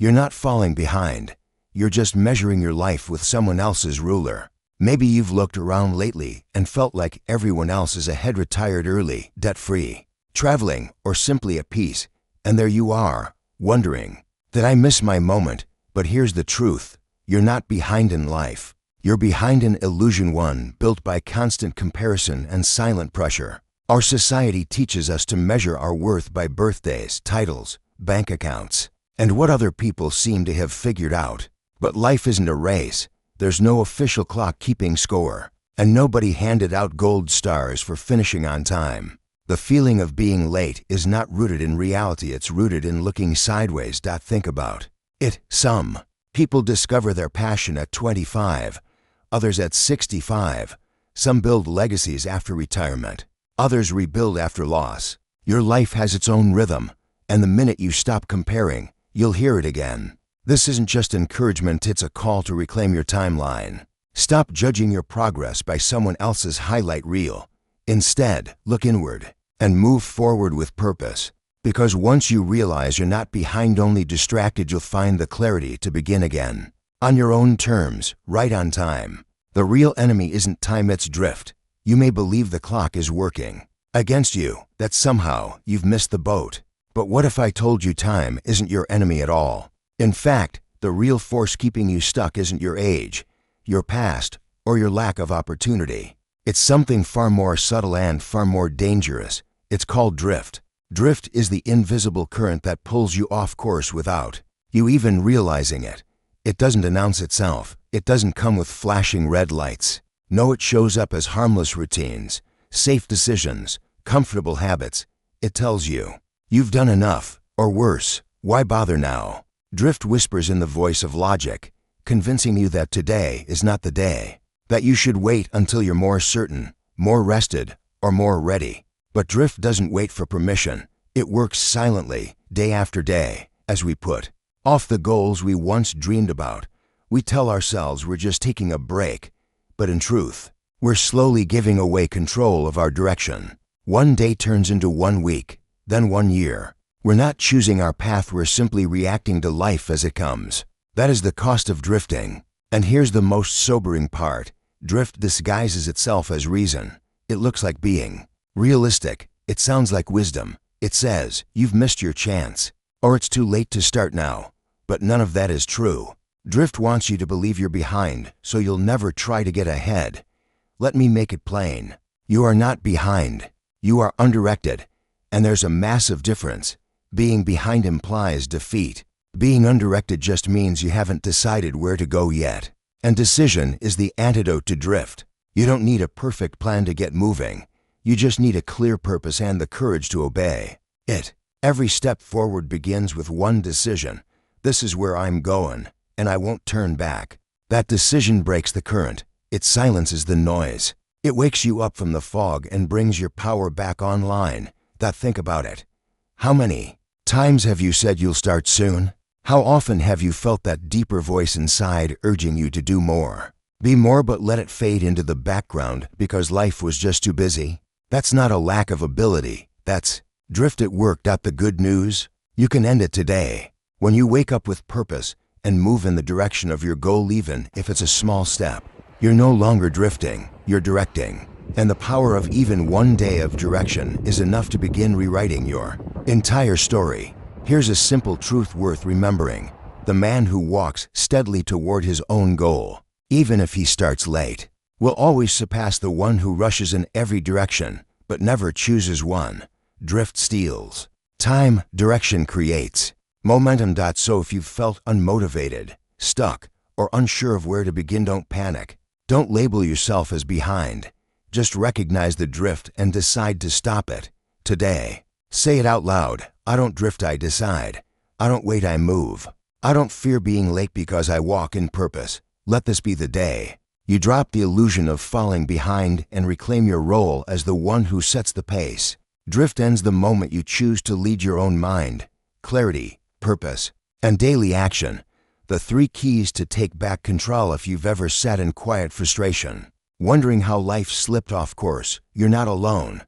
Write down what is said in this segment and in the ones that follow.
You're not falling behind. You're just measuring your life with someone else's ruler. Maybe you've looked around lately and felt like everyone else is ahead, retired early, debt-free, traveling, or simply at peace. And there you are, wondering, did I miss my moment? But here's the truth. You're not behind in life. You're behind an illusion, one built by constant comparison and silent pressure. Our society teaches us to measure our worth by birthdays, titles, bank accounts, and what other people seem to have figured out. But life isn't a race. There's no official clock keeping score, and nobody handed out gold stars for finishing on time. The feeling of being late is not rooted in reality, it's rooted in looking sideways. Think about it. Some people discover their passion at 25, others at 65. Some build legacies after retirement, others rebuild after loss. Your life has its own rhythm, and the minute you stop comparing, you'll hear it again. This isn't just encouragement, it's a call to reclaim your timeline. Stop judging your progress by someone else's highlight reel. Instead, look inward and move forward with purpose. Because once you realize you're not behind, only distracted, you'll find the clarity to begin again. On your own terms, right on time. The real enemy isn't time, it's drift. You may believe the clock is working against you, that somehow you've missed the boat. But what if I told you time isn't your enemy at all? In fact, the real force keeping you stuck isn't your age, your past, or your lack of opportunity. It's something far more subtle and far more dangerous. It's called drift. Drift is the invisible current that pulls you off course without you even realizing it. It doesn't announce itself. It doesn't come with flashing red lights. No, it shows up as harmless routines, safe decisions, comfortable habits. It tells you, you've done enough, or worse, why bother now? Drift whispers in the voice of logic, convincing you that today is not the day, that you should wait until you're more certain, more rested, or more ready. But drift doesn't wait for permission. It works silently, day after day, as we put off the goals we once dreamed about. We tell ourselves we're just taking a break, but in truth, we're slowly giving away control of our direction. One day turns into 1 week, then 1 year. We're not choosing our path, we're simply reacting to life as it comes. That is the cost of drifting. And here's the most sobering part. Drift disguises itself as reason. It looks like being realistic. It sounds like wisdom. It says, you've missed your chance, or it's too late to start now. But none of that is true. Drift wants you to believe you're behind, so you'll never try to get ahead. Let me make it plain. You are not behind. You are undirected. And there's a massive difference. Being behind implies defeat. Being undirected just means you haven't decided where to go yet. And decision is the antidote to drift. You don't need a perfect plan to get moving. You just need a clear purpose and the courage to obey it. Every step forward begins with one decision. This is where I'm going, and I won't turn back. That decision breaks the current. It silences the noise. It wakes you up from the fog and brings your power back online. Think about it. How many times have you said you'll start soon? How often have you felt that deeper voice inside urging you to do more? Be more, but let it fade into the background because life was just too busy? That's not a lack of ability. That's drift at work. The good news? You can end it today. When you wake up with purpose and move in the direction of your goal, even if it's a small step, you're no longer drifting, you're directing. And the power of even 1 day of direction is enough to begin rewriting your entire story. Here's a simple truth worth remembering. The man who walks steadily toward his own goal, even if he starts late, will always surpass the one who rushes in every direction, but never chooses one. Drift steals time, direction creates momentum. So if you've felt unmotivated, stuck, or unsure of where to begin, don't panic. Don't label yourself as behind. Just recognize the drift and decide to stop it today. Say it out loud. I don't drift, I decide. I don't wait, I move. I don't fear being late because I walk in purpose. Let this be the day you drop the illusion of falling behind and reclaim your role as the one who sets the pace. Drift ends the moment you choose to lead your own mind. Clarity, purpose, and daily action. The 3 keys to take back control. If you've ever sat in quiet frustration, wondering how life slipped off course, you're not alone.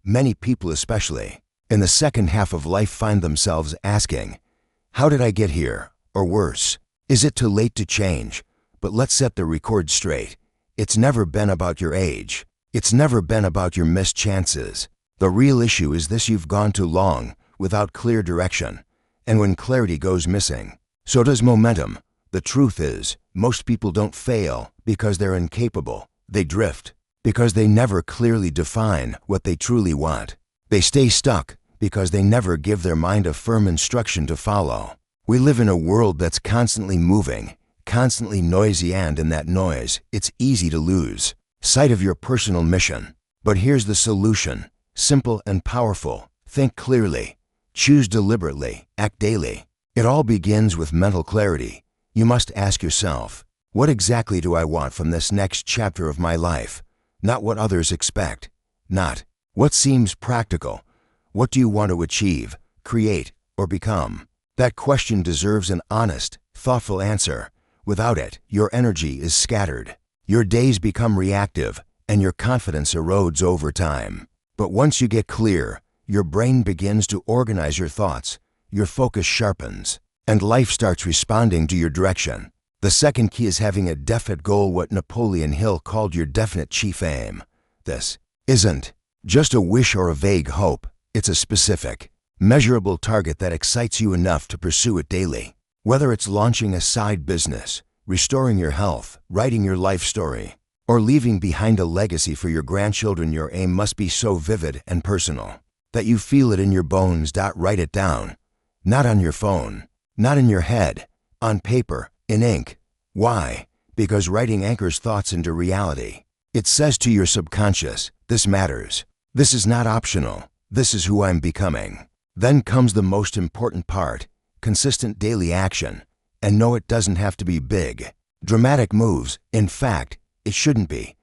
Many people, especially in the second half of life, find themselves asking, how did I get here? Or worse, is it too late to change? But let's set the record straight. It's never been about your age. It's never been about your missed chances. The real issue is this: you've gone too long without clear direction. And when clarity goes missing, so does momentum. The truth is, most people don't fail because they're incapable. They drift because they never clearly define what they truly want. They stay stuck because they never give their mind a firm instruction to follow. We live in a world that's constantly moving, constantly noisy, and in that noise, it's easy to lose sight of your personal mission. But here's the solution: simple and powerful. Think clearly, choose deliberately, act daily. It all begins with mental clarity. You must ask yourself, what exactly do I want from this next chapter of my life? Not what others expect. Not what seems practical. What do you want to achieve, create, or become? That question deserves an honest, thoughtful answer. Without it, your energy is scattered. Your days become reactive, and your confidence erodes over time. But once you get clear, your brain begins to organize your thoughts, your focus sharpens, and life starts responding to your direction. The second key is having a definite goal, what Napoleon Hill called your definite chief aim. This isn't just a wish or a vague hope. It's a specific, measurable target that excites you enough to pursue it daily. Whether it's launching a side business, restoring your health, writing your life story, or leaving behind a legacy for your grandchildren, your aim must be so vivid and personal that you feel it in your bones. Write it down. Not on your phone, not in your head, on paper, in ink. Why? Because writing anchors thoughts into reality. It says to your subconscious, this matters. This is not optional. This is who I'm becoming. Then comes the most important part: consistent daily action. And no, it doesn't have to be big, dramatic moves. In fact, it shouldn't be.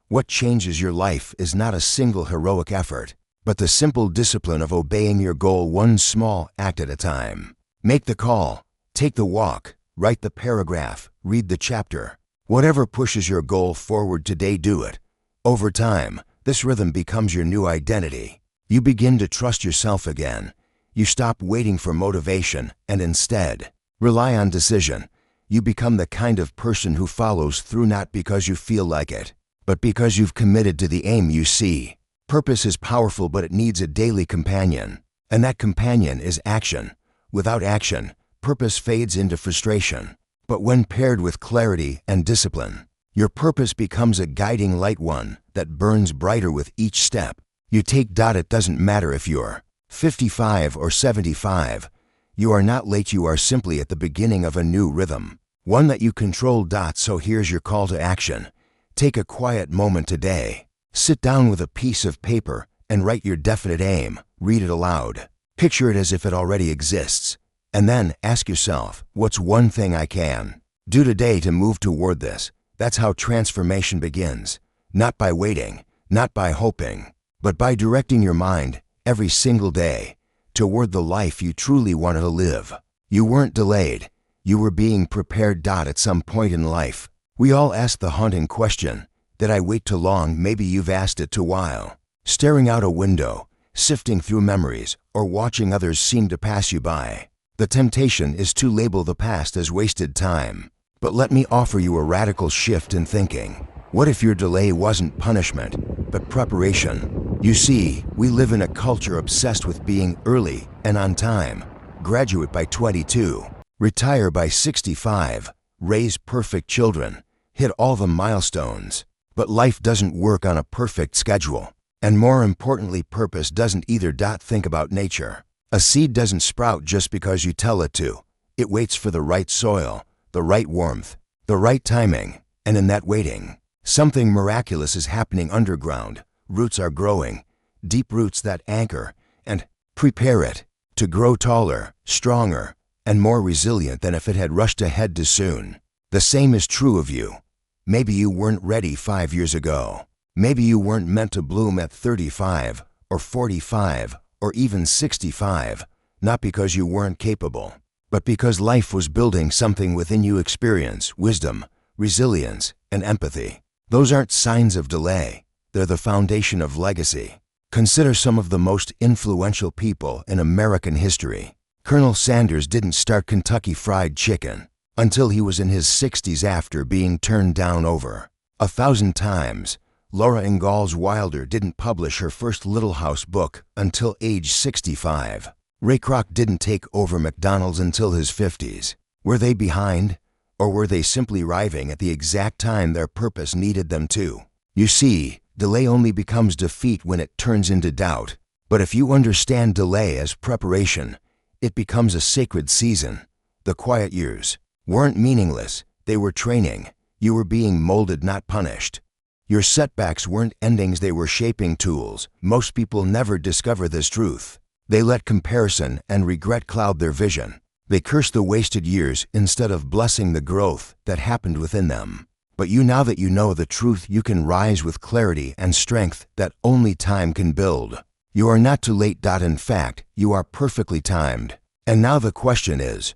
What changes your life is not a single heroic effort, but the simple discipline of obeying your goal one small act at a time. Make the call, take the walk, write the paragraph, read the chapter. Whatever pushes your goal forward today, do it. Over time, this rhythm becomes your new identity. You begin to trust yourself again. You stop waiting for motivation and instead rely on decision. You become the kind of person who follows through, not because you feel like it, but because you've committed to the aim you see. Purpose is powerful, but it needs a daily companion. And that companion is action. Without action, purpose fades into frustration. But when paired with clarity and discipline, your purpose becomes a guiding light, one that burns brighter with each step you take. It doesn't matter if you're 55 or 75. You are not late. You are simply at the beginning of a new rhythm, one that you control. So here's your call to action. Take a quiet moment today. Sit down with a piece of paper and write your definite aim. Read it aloud. Picture it as if it already exists. And then ask yourself, what's one thing I can do today to move toward this? That's how transformation begins. Not by waiting, not by hoping, but by directing your mind every single day toward the life you truly wanted to live. You weren't delayed. You were being prepared. At some point in life, we all ask the haunting question, did I wait too long? Maybe you've asked it too while, staring out a window, sifting through memories, or watching others seem to pass you by. The temptation is to label the past as wasted time. But let me offer you a radical shift in thinking. What if your delay wasn't punishment, but preparation? You see, we live in a culture obsessed with being early and on time. Graduate by 22, retire by 65, raise perfect children, hit all the milestones. But life doesn't work on a perfect schedule. And more importantly, purpose doesn't either. Think about nature. A seed doesn't sprout just because you tell it to. It waits for the right soil, the right warmth, the right timing. And in that waiting, something miraculous is happening underground. Roots are growing, deep roots that anchor and prepare it to grow taller, stronger, and more resilient than if it had rushed ahead too soon. The same is true of you. Maybe you weren't ready 5 years ago. Maybe you weren't meant to bloom at 35 or 45 or even 65, not because you weren't capable, but because life was building something within you: experience, wisdom, resilience, and empathy. Those aren't signs of delay. They're the foundation of legacy. Consider some of the most influential people in American history. Colonel Sanders didn't start Kentucky Fried Chicken until he was in his 60s after being turned down over 1,000 times. Laura Ingalls Wilder didn't publish her first Little House book until age 65. Ray Kroc didn't take over McDonald's until his 50s. Were they behind? Or were they simply arriving at the exact time their purpose needed them to? You see, delay only becomes defeat when it turns into doubt. But if you understand delay as preparation, it becomes a sacred season. The quiet years weren't meaningless. They were training. You were being molded, not punished. Your setbacks weren't endings, they were shaping tools. Most people never discover this truth. They let comparison and regret cloud their vision. They curse the wasted years instead of blessing the growth that happened within them. But now that you know the truth, you can rise with clarity and strength that only time can build. You are not too late. In fact, you are perfectly timed. And now the question is,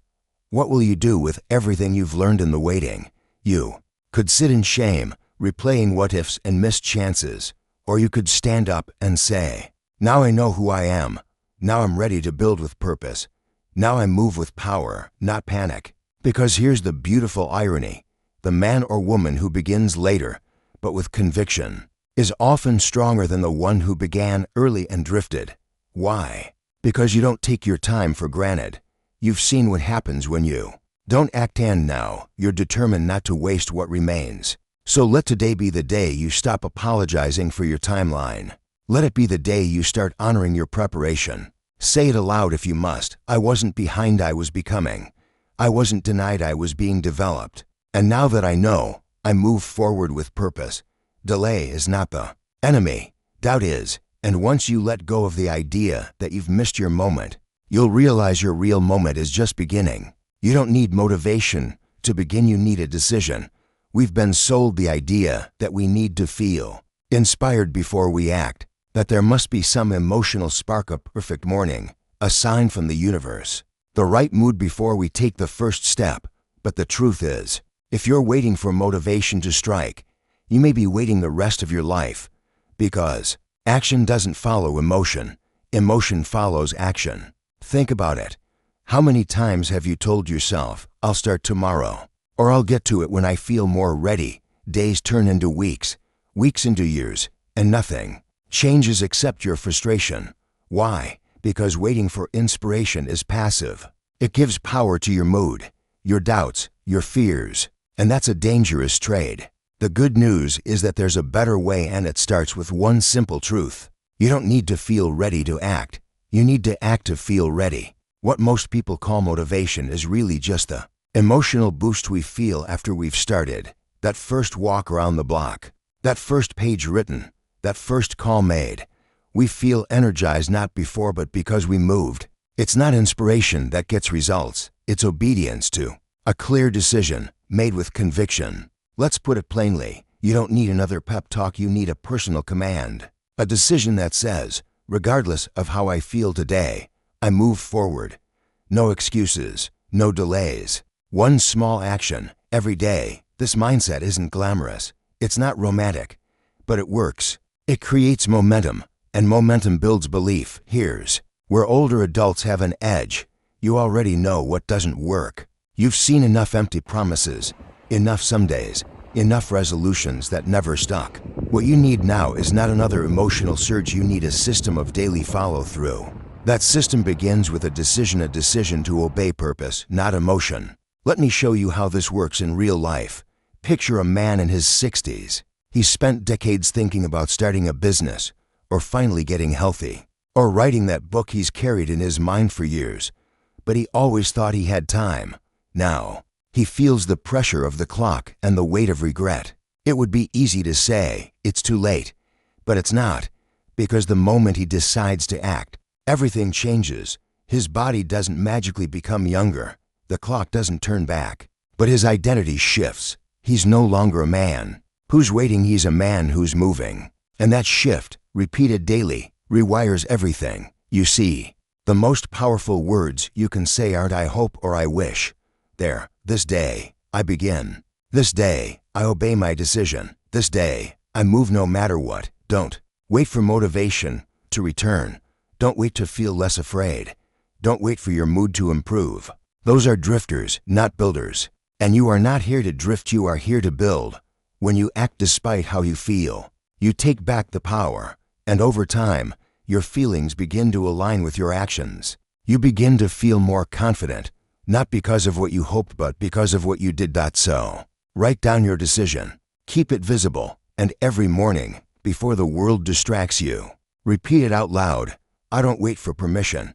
what will you do with everything you've learned in the waiting? You could sit in shame, replaying what ifs and missed chances, or you could stand up and say, now I know who I am. Now I'm ready to build with purpose. Now I move with power, not panic. Because here's the beautiful irony. The man or woman who begins later, but with conviction, is often stronger than the one who began early and drifted. Why? Because you don't take your time for granted. You've seen what happens when you don't act, and now you're determined not to waste what remains. So let today be the day you stop apologizing for your timeline. Let it be the day you start honoring your preparation. Say it aloud if you must. I wasn't behind, I was becoming. I wasn't denied, I was being developed. And now that I know, I move forward with purpose. Delay is not the enemy. Doubt is. And once you let go of the idea that you've missed your moment, you'll realize your real moment is just beginning. You don't need motivation to begin, you need a decision. We've been sold the idea that we need to feel inspired before we act, that there must be some emotional spark, a perfect morning, a sign from the universe, the right mood before we take the first step. But the truth is, if you're waiting for motivation to strike, you may be waiting the rest of your life, because action doesn't follow emotion. Emotion follows action. Think about it. How many times have you told yourself, I'll start tomorrow, or I'll get to it when I feel more ready? Days turn into weeks, weeks into years, and nothing changes except your frustration. Why? Because waiting for inspiration is passive. It gives power to your mood, your doubts, your fears, and that's a dangerous trade. The good news is that there's a better way, and it starts with one simple truth. You don't need to feel ready to act. You need to act to feel ready. What most people call motivation is really just the emotional boost we feel after we've started. That first walk around the block, that first page written, that first call made. We feel energized not before but because we moved. It's not inspiration that gets results. It's obedience to a clear decision made with conviction. Let's put it plainly. You don't need another pep talk. You need a personal command. A decision that says, regardless of how I feel today, I move forward. No excuses, no delays. One small action, every day. This mindset isn't glamorous. It's not romantic, but it works. It creates momentum, and momentum builds belief. Here's where older adults have an edge. You already know what doesn't work. You've seen enough empty promises, enough some days, enough resolutions that never stuck. What you need now is not another emotional surge. You need a system of daily follow-through. That system begins with a decision to obey purpose, not emotion. Let me show you how this works in real life. Picture a man in his 60s. He spent decades thinking about starting a business, or finally getting healthy, or writing that book he's carried in his mind for years. But he always thought he had time. Now, he feels the pressure of the clock and the weight of regret. It would be easy to say, it's too late. But it's not, because the moment he decides to act, everything changes. His body doesn't magically become younger. The clock doesn't turn back. But his identity shifts. He's no longer a man who's waiting, he's a man who's moving. And that shift, repeated daily, rewires everything. You see, the most powerful words you can say aren't I hope or I wish. They're, this day, I begin. This day, I obey my decision. This day, I move no matter what. Don't wait for motivation to return. Don't wait to feel less afraid. Don't wait for your mood to improve. Those are drifters, not builders. And you are not here to drift, you are here to build. When you act despite how you feel, you take back the power. And over time, your feelings begin to align with your actions. You begin to feel more confident, not because of what you hoped but because of what you did. So, write down your decision. Keep it visible, and every morning, before the world distracts you, repeat it out loud. I don't wait for permission.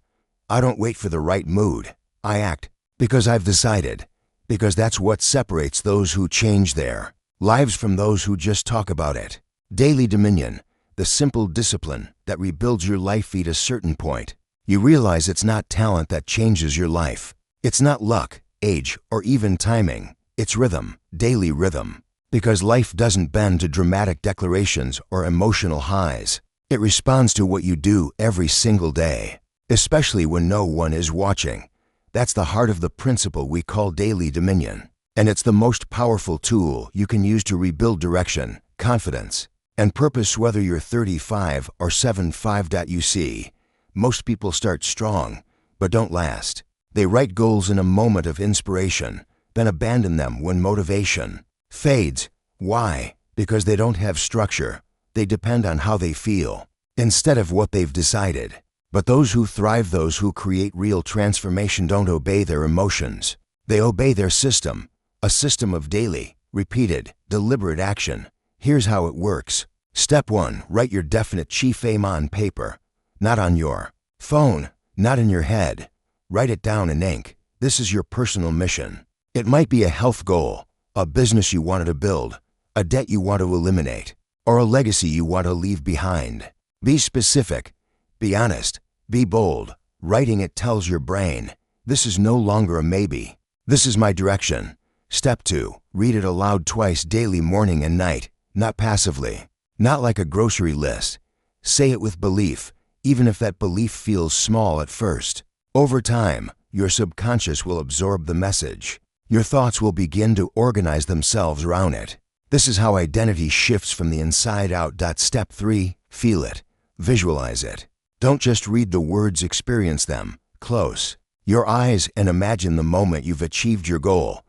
I don't wait for the right mood. I act because I've decided. Because that's what separates those who change their lives from those who just talk about it. Daily Dominion, the simple discipline that rebuilds your life at a certain point. You realize it's not talent that changes your life. It's not luck, age, or even timing. It's rhythm, daily rhythm. Because life doesn't bend to dramatic declarations or emotional highs. It responds to what you do every single day, especially when no one is watching. That's the heart of the principle we call daily dominion. And it's the most powerful tool you can use to rebuild direction, confidence, and purpose, whether you're 35 or 75. You see, most people start strong, but don't last. They write goals in a moment of inspiration, then abandon them when motivation fades. Why? Because they don't have structure. They depend on how they feel, instead of what they've decided. But those who thrive, those who create real transformation, don't obey their emotions. They obey their system, a system of daily, repeated, deliberate action. Here's how it works. Step 1. Write your definite chief aim on paper, not on your phone, not in your head. Write it down in ink. This is your personal mission. It might be a health goal, a business you wanted to build, a debt you want to eliminate, or a legacy you want to leave behind. Be specific. Be honest. Be bold. Writing it tells your brain, this is no longer a maybe. This is my direction. Step 2. Read it aloud twice daily, morning and night, not passively, not like a grocery list. Say it with belief, even if that belief feels small at first. Over time, your subconscious will absorb the message. Your thoughts will begin to organize themselves around it. This is how identity shifts from the inside out. Step 3. Feel it. Visualize it. Don't just read the words, experience them, close your eyes, and imagine the moment you've achieved your goal.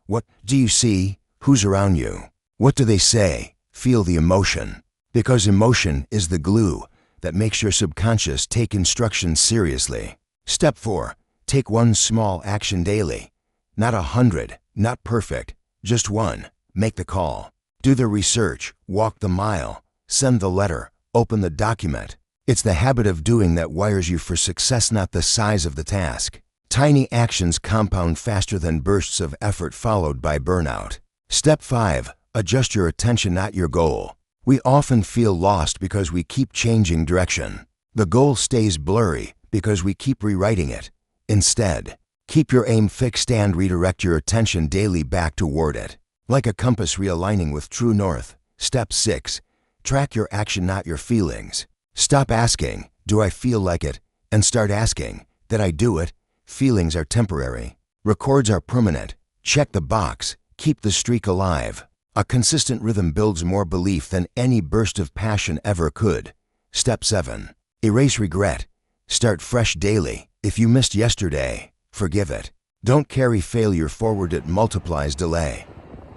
What do you see? Who's around you? What do they say? Feel the emotion. Because emotion is the glue that makes your subconscious take instructions seriously. Step 4. Take one small action daily. Not 100, not perfect, just one. Make the call. Do the research, walk the mile, send the letter, open the document. It's the habit of doing that wires you for success, not the size of the task. Tiny actions compound faster than bursts of effort followed by burnout. Step 5. Adjust your attention, not your goal. We often feel lost because we keep changing direction. The goal stays blurry because we keep rewriting it. Instead, keep your aim fixed and redirect your attention daily back toward it. Like a compass realigning with true north. Step 6. Track your action, not your feelings. Stop asking, do I feel like it? And start asking, did I do it? Feelings are temporary. Records are permanent. Check the box. Keep the streak alive. A consistent rhythm builds more belief than any burst of passion ever could. Step 7. Erase regret. Start fresh daily. If you missed yesterday, forgive it. Don't carry failure forward, it multiplies delay.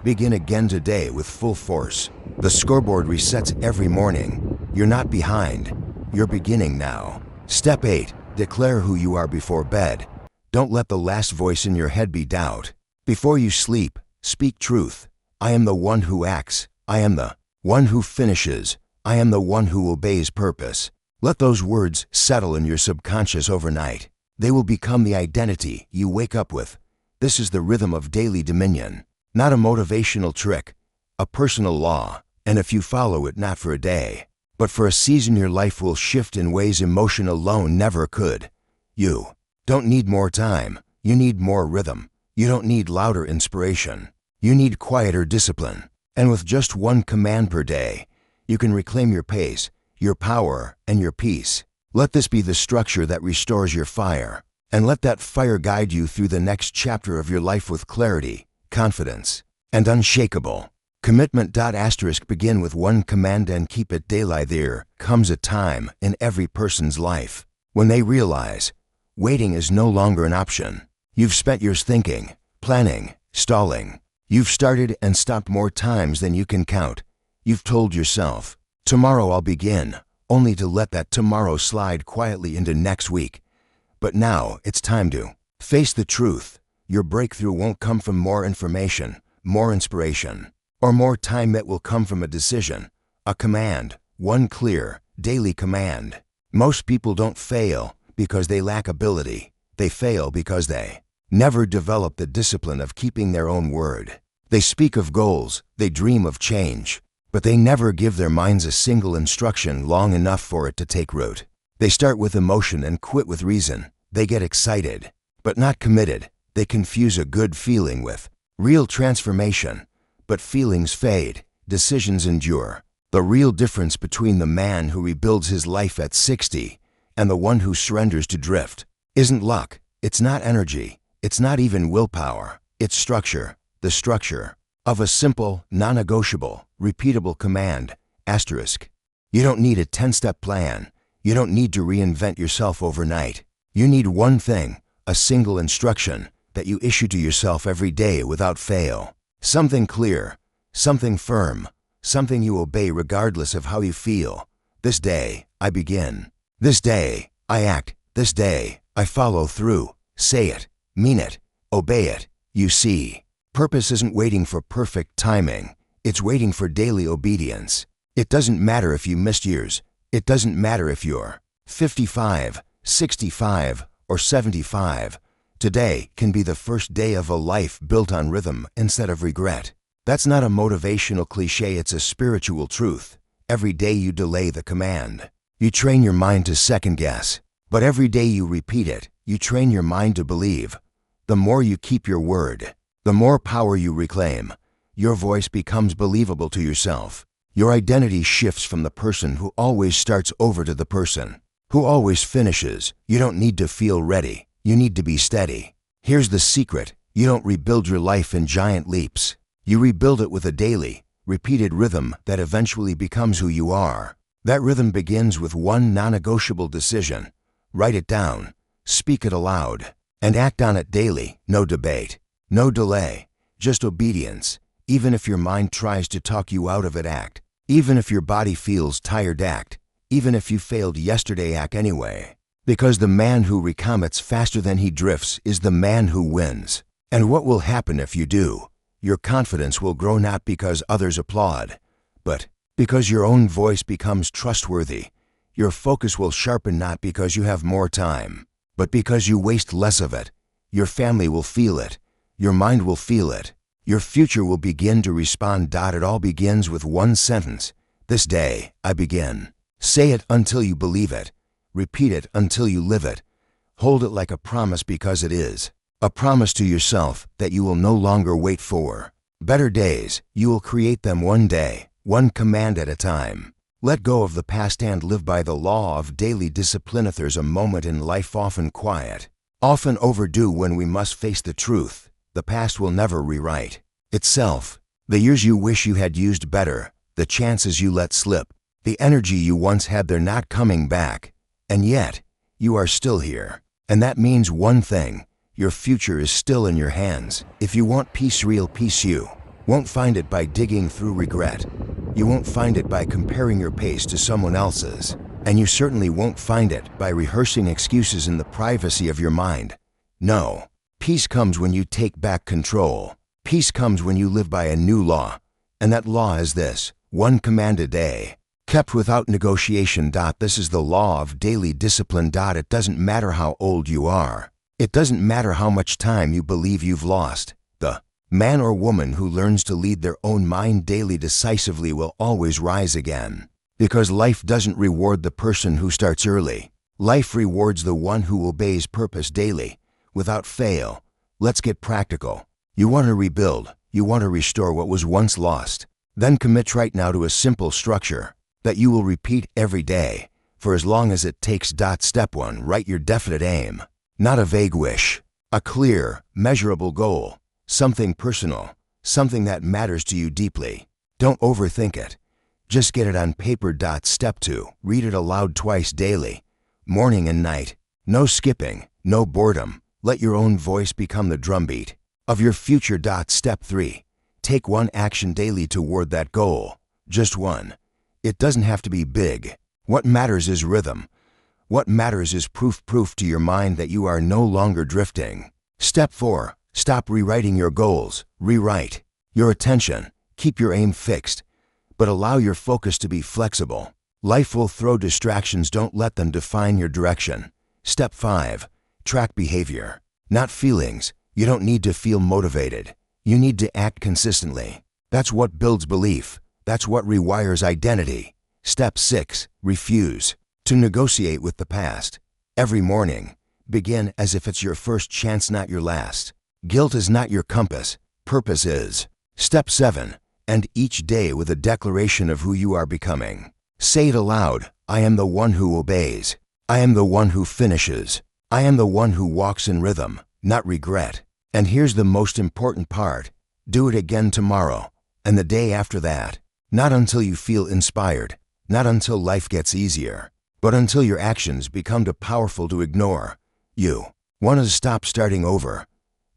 Begin again today with full force. The scoreboard resets every morning. You're not behind. You're beginning now. Step 8. Declare who you are before bed. Don't let the last voice in your head be doubt. Before you sleep, speak truth. I am the one who acts. I am the one who finishes. I am the one who obeys purpose. Let those words settle in your subconscious overnight. They will become the identity you wake up with. This is the rhythm of daily dominion. Not a motivational trick, a personal law. And if you follow it not for a day, but for a season, your life will shift in ways emotion alone never could. You don't need more time. You need more rhythm. You don't need louder inspiration. You need quieter discipline. And with just one command per day, you can reclaim your pace, your power, and your peace. Let this be the structure that restores your fire. And let that fire guide you through the next chapter of your life with clarity, confidence, and unshakable commitment. Begin with one command and keep it daily. There comes a time in every person's life when they realize, Waiting is no longer an option. You've spent years thinking, planning, stalling. You've started and stopped more times than you can count. You've told yourself, tomorrow I'll begin, only to let that tomorrow slide quietly into next week. But now it's time to face the truth. Your breakthrough won't come from more information, more inspiration, or more time. It will come from a decision, a command, one clear, daily command. Most people don't fail because they lack ability. They fail because they never develop the discipline of keeping their own word. They speak of goals, they dream of change, but they never give their minds a single instruction long enough for it to take root. They start with emotion and quit with reason. They get excited, but not committed. They confuse a good feeling with real transformation. But feelings fade, decisions endure. The real difference between the man who rebuilds his life at 60 and the one who surrenders to drift isn't luck, it's not energy, it's not even willpower, it's structure. The structure of a simple, non-negotiable, repeatable command, asterisk. You don't need a 10-step plan. You don't need to reinvent yourself overnight. You need one thing, a single instruction that you issue to yourself every day without fail. Something clear, something firm, something you obey regardless of how you feel. This day, I begin. This day, I act. This day, I follow through. Say it, mean it, obey it. You see, purpose isn't waiting for perfect timing. It's waiting for daily obedience. It doesn't matter if you missed years. It doesn't matter if you're 55, 65, or 75. Today can be the first day of a life built on rhythm instead of regret. That's not a motivational cliche, it's a spiritual truth. Every day you delay the command, you train your mind to second guess. But every day you repeat it, you train your mind to believe. The more you keep your word, the more power you reclaim. Your voice becomes believable to yourself. Your identity shifts from the person who always starts over to the person who always finishes. You don't need to feel ready. You need to be steady. Here's the secret. You don't rebuild your life in giant leaps. You rebuild it with a daily, repeated rhythm that eventually becomes who you are. That rhythm begins with one non-negotiable decision. Write it down, speak it aloud, and act on it daily. No debate, no delay, just obedience. Even if your mind tries to talk you out of it, act. Even if your body feels tired, act. Even if you failed yesterday, act anyway. Because the man who recommits faster than he drifts is the man who wins. And what will happen if you do? Your confidence will grow, not because others applaud, but because your own voice becomes trustworthy. Your focus will sharpen, not because you have more time, but because you waste less of it. Your family will feel it. Your mind will feel it. Your future will begin to respond. It all begins with one sentence. This day, I begin. Say it until you believe it. Repeat it until you live it. Hold it like a promise, because it is. A promise to yourself that you will no longer wait for better days. You will create them one day, one command at a time. Let go of the past and live by the law of daily discipline. If there's a moment in life, often quiet, often overdue, when we must face the truth, the past will never rewrite itself. The years you wish you had used better, the chances you let slip, the energy you once had, they're not coming back. And yet, you are still here. And that means one thing. Your future is still in your hands. If you want peace, real peace, you won't find it by digging through regret. You won't find it by comparing your pace to someone else's. And you certainly won't find it by rehearsing excuses in the privacy of your mind. No. Peace comes when you take back control. Peace comes when you live by a new law. And that law is this: one command a day, kept without negotiation. This is the law of daily discipline. It doesn't matter how old you are. It doesn't matter how much time you believe you've lost. The man or woman who learns to lead their own mind daily decisively will always rise again. Because life doesn't reward the person who starts early. Life rewards the one who obeys purpose daily, without fail. Let's get practical. You want to rebuild. You want to restore what was once lost. Then commit right now to a simple structure that you will repeat every day, for as long as it takes. Step 1. Write your definite aim. Not a vague wish. A clear, measurable goal. Something personal. Something that matters to you deeply. Don't overthink it. Just get it on paper. Step 2. Read it aloud twice daily, morning and night. No skipping, No boredom. Let your own voice become the drumbeat of your future. Step 3. Take one action daily toward that goal. Just one. It doesn't have to be big. What matters is rhythm. What matters is proof to your mind that you are no longer drifting. Step 4. Stop rewriting your goals. Rewrite your attention. Keep your aim fixed, but allow your focus to be flexible. Life will throw distractions. Don't let them define your direction. Step 5. Track behavior, not feelings. You don't need to feel motivated. You need to act consistently. That's what builds belief. That's what rewires identity. Step 6. Refuse to negotiate with the past. Every morning, begin as if it's your first chance, not your last. Guilt is not your compass. Purpose is. Step 7. End each day with a declaration of who you are becoming. Say it aloud. I am the one who obeys. I am the one who finishes. I am the one who walks in rhythm, not regret. And here's the most important part. Do it again tomorrow, and the day after that. Not until you feel inspired, not until life gets easier, but until your actions become too powerful to ignore. You want to stop starting over?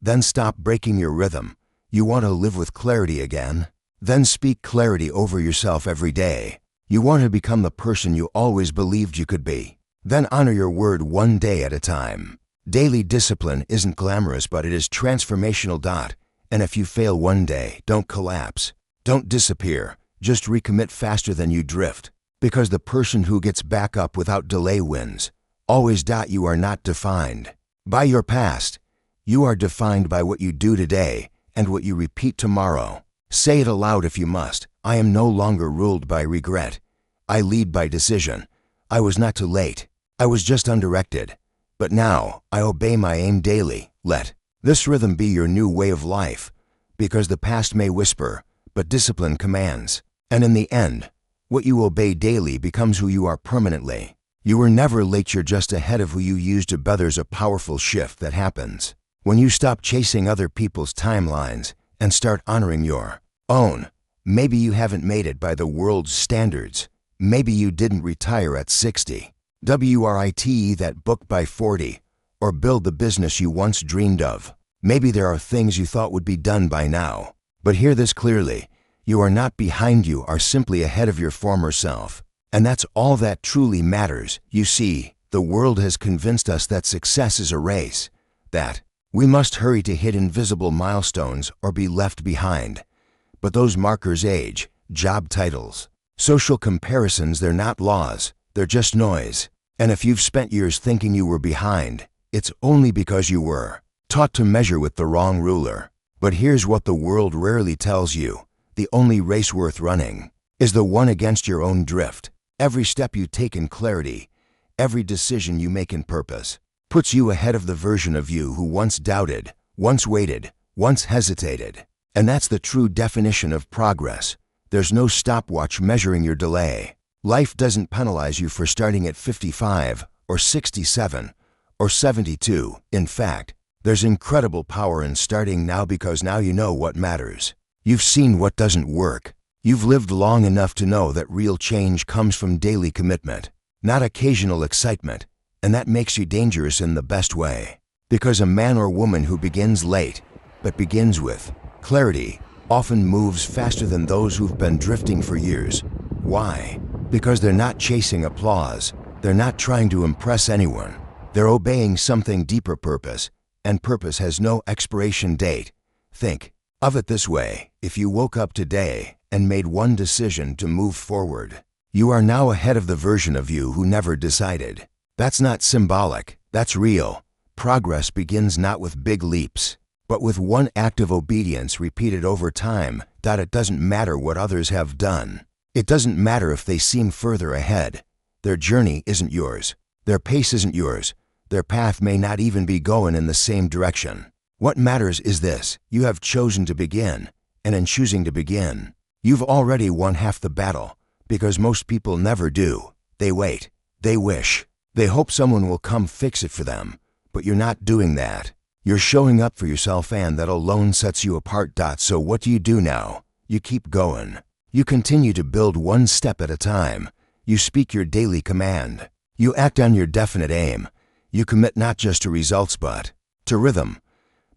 Then stop breaking your rhythm. You want to live with clarity again? Then speak clarity over yourself every day. You want to become the person you always believed you could be? Then honor your word one day at a time. Daily discipline isn't glamorous, but it is transformational. And if you fail one day, don't collapse. Don't disappear. Just recommit faster than you drift. Because the person who gets back up without delay wins. Always. You are not defined by your past. You are defined by what you do today and what you repeat tomorrow. Say it aloud if you must. I am no longer ruled by regret. I lead by decision. I was not too late. I was just undirected. But now, I obey my aim daily. Let this rhythm be your new way of life. Because the past may whisper, but discipline commands. And in the end, what you obey daily becomes who you are permanently. You were never late, you're just ahead of who you used to be. There's a powerful shift that happens when you stop chasing other people's timelines and start honoring your own. Maybe you haven't made it by the world's standards. Maybe you didn't retire at 60. WRITE that book by 40, or build the business you once dreamed of. Maybe there are things you thought would be done by now. But hear this clearly. You are not behind, you are simply ahead of your former self. And that's all that truly matters. You see, the world has convinced us that success is a race, that we must hurry to hit invisible milestones or be left behind. But those markers age, job titles, social comparisons, they're not laws, they're just noise. And if you've spent years thinking you were behind, it's only because you were taught to measure with the wrong ruler. But here's what the world rarely tells you. The only race worth running is the one against your own drift. Every step you take in clarity, every decision you make in purpose, puts you ahead of the version of you who once doubted, once waited, once hesitated. And that's the true definition of progress. There's no stopwatch measuring your delay. Life doesn't penalize you for starting at 55 or 67 or 72. In fact, there's incredible power in starting now, because now you know what matters. You've seen what doesn't work. You've lived long enough to know that real change comes from daily commitment, not occasional excitement. And that makes you dangerous in the best way. Because a man or woman who begins late, but begins with clarity, often moves faster than those who've been drifting for years. Why? Because they're not chasing applause. They're not trying to impress anyone. They're obeying something deeper, purpose. And purpose has no expiration date. Think of it this way. If you woke up today and made one decision to move forward, you are now ahead of the version of you who never decided. That's not symbolic, that's real. Progress begins not with big leaps, but with one act of obedience repeated over time. It doesn't matter what others have done. It doesn't matter if they seem further ahead. Their journey isn't yours. Their pace isn't yours. Their path may not even be going in the same direction. What matters is this: you have chosen to begin, and in choosing to begin, you've already won half the battle, because most people never do. They wait. They wish. They hope someone will come fix it for them, but you're not doing that. You're showing up for yourself, and that alone sets you apart. So what do you do now? You keep going. You continue to build one step at a time. You speak your daily command. You act on your definite aim. You commit not just to results but to rhythm.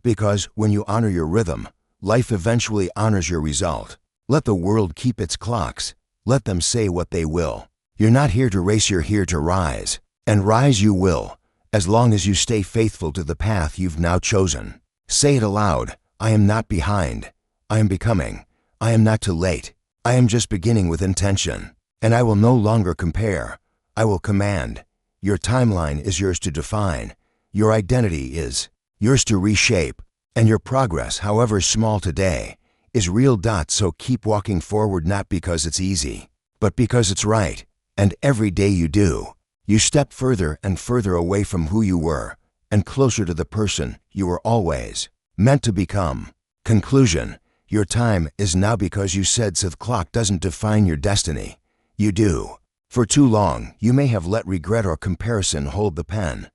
Because when you honor your rhythm, life eventually honors your result. Let the world keep its clocks. Let them say what they will. You're not here to race, you're here to rise. And rise you will, as long as you stay faithful to the path you've now chosen. Say it aloud, I am not behind. I am becoming. I am not too late. I am just beginning with intention. And I will no longer compare. I will command. Your timeline is yours to define. Your identity is yours to reshape. And your progress, however small today, is real. So keep walking forward, not because it's easy, but because it's right. And every day you do, you step further and further away from who you were and closer to the person you were always meant to become. Conclusion: your time is now because you said so. The clock doesn't define your destiny. You do. For too long, you may have let regret or comparison hold the pen.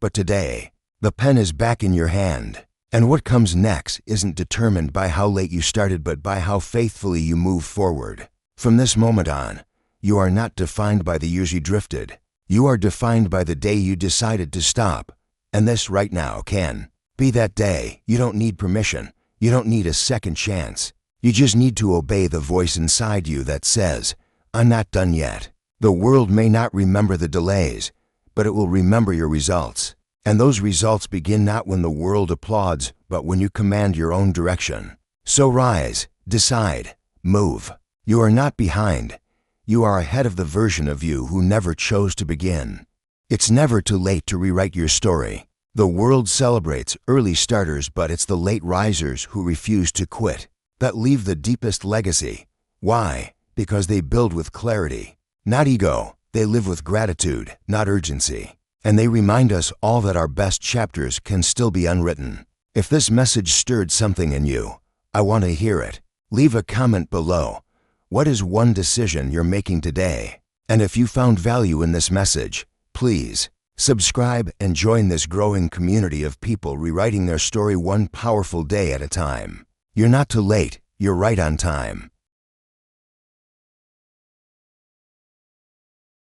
But today, the pen is back in your hand. And what comes next isn't determined by how late you started, but by how faithfully you move forward. From this moment on, you are not defined by the years you drifted. You are defined by the day you decided to stop. And this right now can be that day. You don't need permission. You don't need a second chance. You just need to obey the voice inside you that says, I'm not done yet. The world may not remember the delays, but it will remember your results. And those results begin not when the world applauds, but when you command your own direction. So rise, decide, move. You are not behind. You are ahead of the version of you who never chose to begin. It's never too late to rewrite your story. The world celebrates early starters, but it's the late risers who refuse to quit that leave the deepest legacy. Why? Because they build with clarity, not ego. They live with gratitude, not urgency. And they remind us all that our best chapters can still be unwritten. If this message stirred something in you, I want to hear it. Leave a comment below. What is one decision you're making today? And if you found value in this message, please subscribe and join this growing community of people rewriting their story one powerful day at a time. You're not too late, you're right on time.